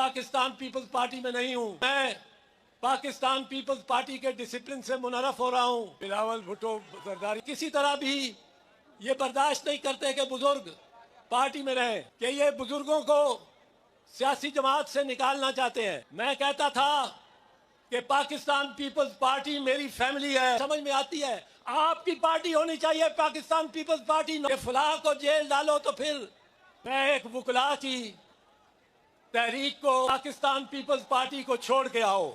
Pakistan peoples party में नहीं हूं। मैं पाकिस्तान पीपल्स पार्टी के डिसिप्लिन से मुनरफ हो रहा हूं। बिलावल भुट्टो जरदारी किसी तरह भी ये बर्दाश्त नहीं करते कि बुजुर्ग पार्टी में रहे, कि ये बुजुर्गों को सियासी जमात से निकालना चाहते हैं। मैं कहता था कि पाकिस्तान पीपल्स पार्टी मेरी फैमिली है। समझ में आती है, आपकी पार्टी होनी चाहिए पाकिस्तान पीपल्स पार्टी। फलाह को जेल डालो तो फिर मैं एक वुकला की तहरीक को पाकिस्तान पीपल्स पार्टी को छोड़ के आओ।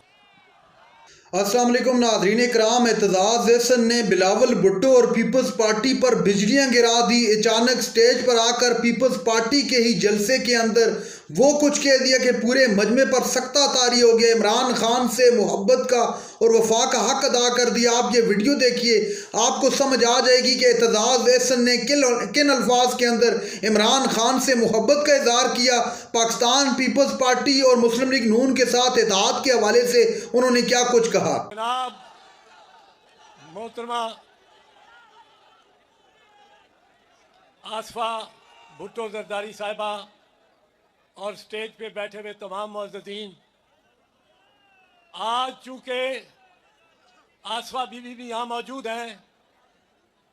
अस्सलाम वालेकुम नाज़रीन इकराम, एतजाज़ एहसन ने बिलावल भुट्टो और पीपल्स पार्टी पर बिजलियां गिरा दी। अचानक स्टेज पर आकर पीपल्स पार्टी के ही जलसे के अंदर वो कुछ कह दिया कि पूरे मजमे पर सख्ता तारी हो गया। इमरान खान से मोहब्बत का और वफा का हक अदा कर दिया। आप ये वीडियो देखिए, आपको समझ आ जाएगी कि एतजाज़ एहसन ने किन अल्फाज के अंदर इमरान खान से मोहब्बत का इजहार किया। पाकिस्तान पीपल्स पार्टी और मुस्लिम लीग नून के साथ इत्तेहाद के हवाले से उन्होंने क्या कुछ कहा। जनाब मोहतरमा आसफा भुट्टो जरदारी साहिबा और स्टेज पे बैठे हुए तमाम मुअज़्ज़ज़ीन, आज चूँकि आसफा बीवी भी यहाँ मौजूद हैं,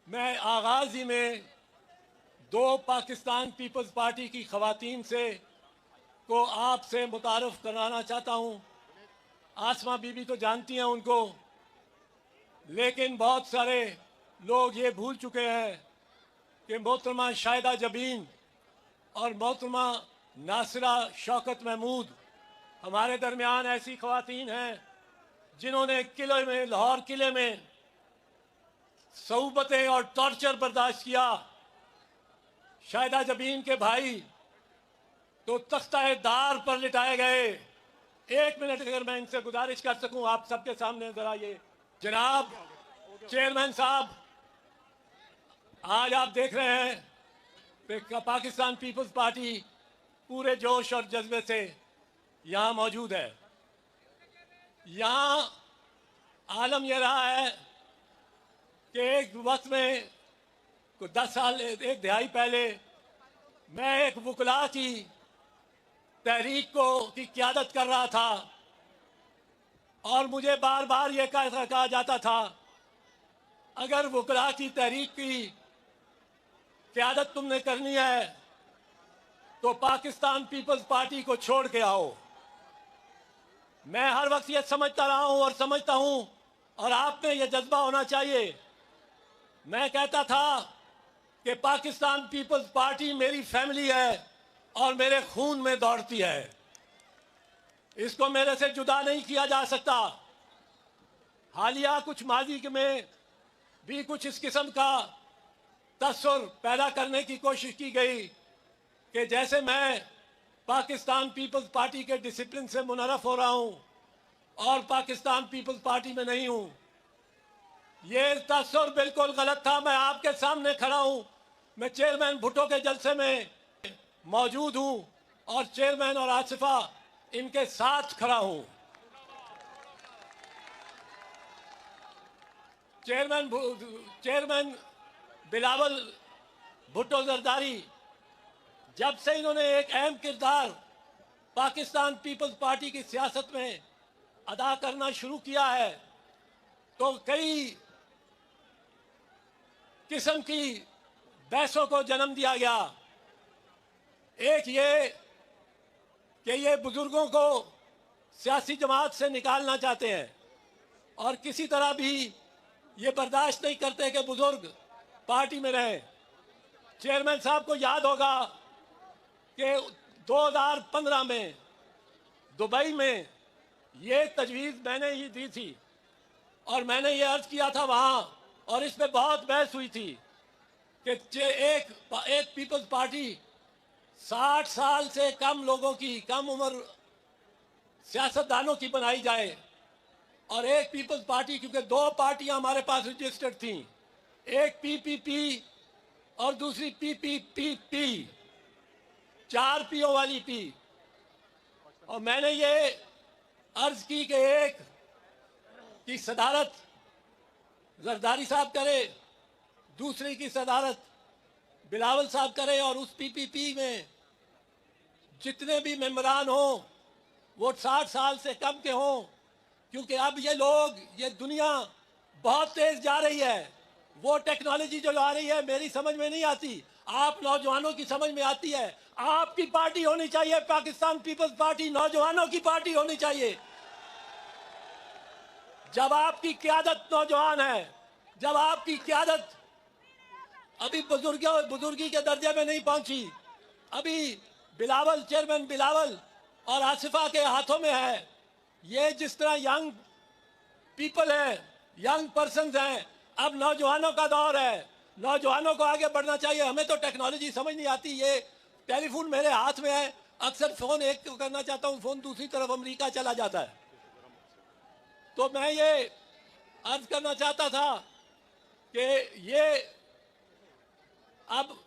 मैं आगाज़ ही में दो पाकिस्तान पीपल्स पार्टी की ख़वातीन से को आपसे मुतारफ़ कराना चाहता हूँ। आसमा बीबी तो जानती हैं उनको, लेकिन बहुत सारे लोग ये भूल चुके हैं कि मोहतरमा शाहिदा जबीन और मोहतरमा नासिरा शौकत महमूद हमारे दरमियान ऐसी ख़वातीन हैं जिन्होंने किले में, लाहौर किले में सऊबतें और टॉर्चर बर्दाश्त किया। शाहिदा जबीन के भाई तो तख्ता दार पर लिटाए गए। एक मिनट अगर मैं इनसे गुजारिश कर सकूं आप सबके सामने जरा ये। जनाब चेयरमैन साहब, आज आप देख रहे हैं कि पाकिस्तान पीपल्स पार्टी पूरे जोश और जज्बे से यहाँ मौजूद है। यहाँ आलम यह रहा है कि एक वक्त में कुछ 10 साल, एक दिहाई पहले मैं एक वुकला की तहरीक की क़यादत कर रहा था और मुझे बार बार ये कहा जाता था, अगर वुकला की तहरीक की क़यादत तुमने करनी है तो पाकिस्तान पीपल्स पार्टी को छोड़ के आओ। मैं हर वक्त ये समझता रहा हूँ और समझता हूँ, और आप में ये जज्बा होना चाहिए। मैं कहता था कि पाकिस्तान पीपल्स पार्टी मेरी फैमिली है और मेरे खून में दौड़ती है, इसको मेरे से जुदा नहीं किया जा सकता। हालिया कुछ माजी में भी कुछ इस किस्म का तस्सुर पैदा करने की कोशिश की गई कि जैसे मैं पाकिस्तान पीपल्स पार्टी के डिसिप्लिन से मुनरफ हो रहा हूं और पाकिस्तान पीपल्स पार्टी में नहीं हूं। ये तस्सुर बिल्कुल गलत था। मैं आपके सामने खड़ा हूं, मैं चेयरमैन भुट्टो के जलसे में मौजूद हूं और चेयरमैन और आसिफा इनके साथ खड़ा हूं। चेयरमैन बिलावल भुट्टो जरदारी, जब से इन्होंने एक अहम किरदार पाकिस्तान पीपल्स पार्टी की सियासत में अदा करना शुरू किया है, तो कई किस्म की बहसों को जन्म दिया गया। एक ये कि ये बुजुर्गों को सियासी जमात से निकालना चाहते हैं और किसी तरह भी ये बर्दाश्त नहीं करते कि बुजुर्ग पार्टी में रहे। चेयरमैन साहब को याद होगा कि 2015 में दुबई में ये तजवीज़ मैंने ही दी थी और मैंने ये अर्ज किया था वहाँ, और इस पे बहुत बहस हुई थी कि एक पीपल्स पार्टी 60 साल से कम लोगों की, कम उम्र सियासतदानों की बनाई जाए, और एक पीपल्स पार्टी, क्योंकि दो पार्टियां हमारे पास रजिस्टर्ड थी, एक पीपीपी और दूसरी पीपीपी, 4 पीओ वाली पी। और मैंने ये अर्ज की कि एक की सदारत जरदारी साहब करे, दूसरे की सदारत बिलावल साहब करे, और उस पीपीपी में जितने भी मेंबरान हों वो 60 साल से कम के हों, क्योंकि अब ये लोग, ये दुनिया बहुत तेज जा रही है। वो टेक्नोलॉजी जो आ रही है मेरी समझ में नहीं आती, आप नौजवानों की समझ में आती है। आपकी पार्टी होनी चाहिए, पाकिस्तान पीपल्स पार्टी नौजवानों की पार्टी होनी चाहिए। जब आपकी क़यादत नौजवान है, जब आपकी क़यादत अभी बुजुर्गी के दर्जे में नहीं पहुंची, अभी बिलावल, चेयरमैन बिलावल और आसिफा के हाथों में है। ये जिस तरह यंग पीपल है, यंग पर्सन्स हैं, अब नौजवानों का दौर है, नौजवानों को आगे बढ़ना चाहिए। हमें तो टेक्नोलॉजी समझ नहीं आती। ये टेलीफोन मेरे हाथ में है, अक्सर फ़ोन एक करना चाहता हूँ, फ़ोन दूसरी तरफ अमेरिका चला जाता है। तो मैं ये अर्ज करना चाहता था कि ये अब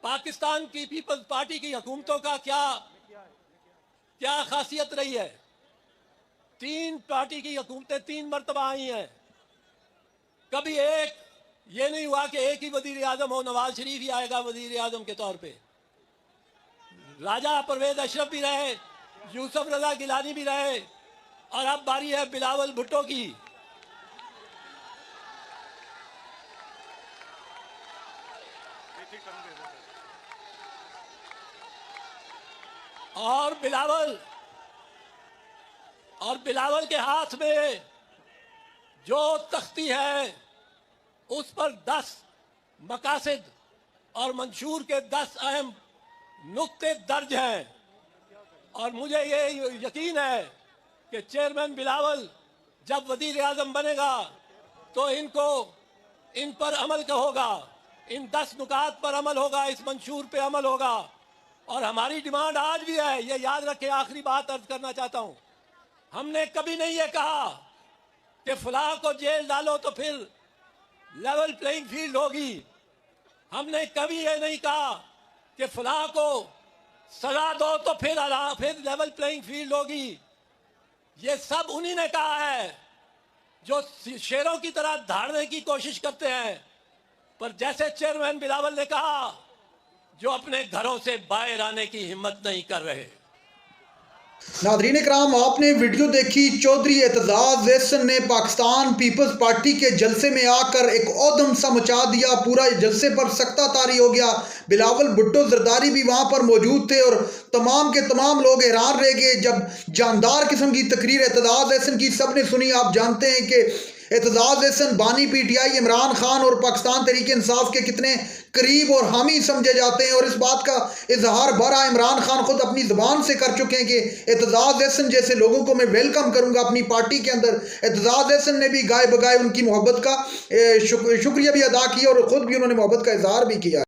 पाकिस्तान की पीपल्स पार्टी की हुकूमतों का क्या खासियत रही है। 3 पार्टी की हुकूमतें 3 मरतबा आई हैं। कभी ये नहीं हुआ कि एक ही वजीर आजम हो, नवाज शरीफ ही आएगा वजीर आजम के तौर पे। राजा परवेज अशरफ भी रहे, यूसुफ रजा गिलानी भी रहे, और अब बारी है बिलावल भुट्टो की। और बिलावल के हाथ में जो तख्ती है उस पर 10 मकासद और मंशूर के 10 अहम नुक्ते दर्ज हैं। और मुझे ये यकीन है कि चेयरमैन बिलावल जब वजीर आजम बनेगा तो इन पर अमल होगा, इन 10 नुकात पर अमल होगा, इस मंशूर पे अमल होगा। और हमारी डिमांड आज भी है, ये याद रखें। आखिरी बात अर्ज करना चाहता हूँ, हमने कभी नहीं ये कहा कि फलाह को जेल डालो तो फिर लेवल प्लेइंग फील्ड होगी। हमने कभी ये नहीं कहा कि फलाह को सजा दो तो फिर लेवल प्लेइंग फील्ड होगी। ये सब उन्हीं ने कहा है जो शेरों की तरह धाड़ने की कोशिश करते हैं, पर जैसे चेयरमैन बिलावल ने कहा, जो अपने घरों से बाहर आने की हिम्मत नहीं कर रहे। नादरीन इकराम, आपने वीडियो देखी। चौधरी एतजाज एहसन ने पाकिस्तान पीपल्स पार्टी के जलसे में आकर एक औदम सा मचा दिया। पूरा जलसे पर सख्ता तारी हो गया। बिलावल भुट्टो जरदारी भी वहां पर मौजूद थे और तमाम के तमाम लोग हैरान रह गए जब जानदार किस्म की तकरीर एतजाज एहसन की सबने सुनी। आप जानते हैं कि एतजाज एहसन बानी PTI इमरान खान और पाकिस्तान तहरीक इंसाफ के कितने करीब और हामी समझे जाते हैं, और इस बात का इजहार बरा इमरान खान खुद अपनी ज़बान से कर चुके हैं कि एतजाज एहसन जैसे लोगों को मैं वेलकम करूंगा अपनी पार्टी के अंदर। एतजाज एहसन ने भी गाय बगाए उनकी मोहब्बत का शुक्रिया भी अदा किया और ख़ुद भी उन्होंने मोहब्बत का इजहार भी किया।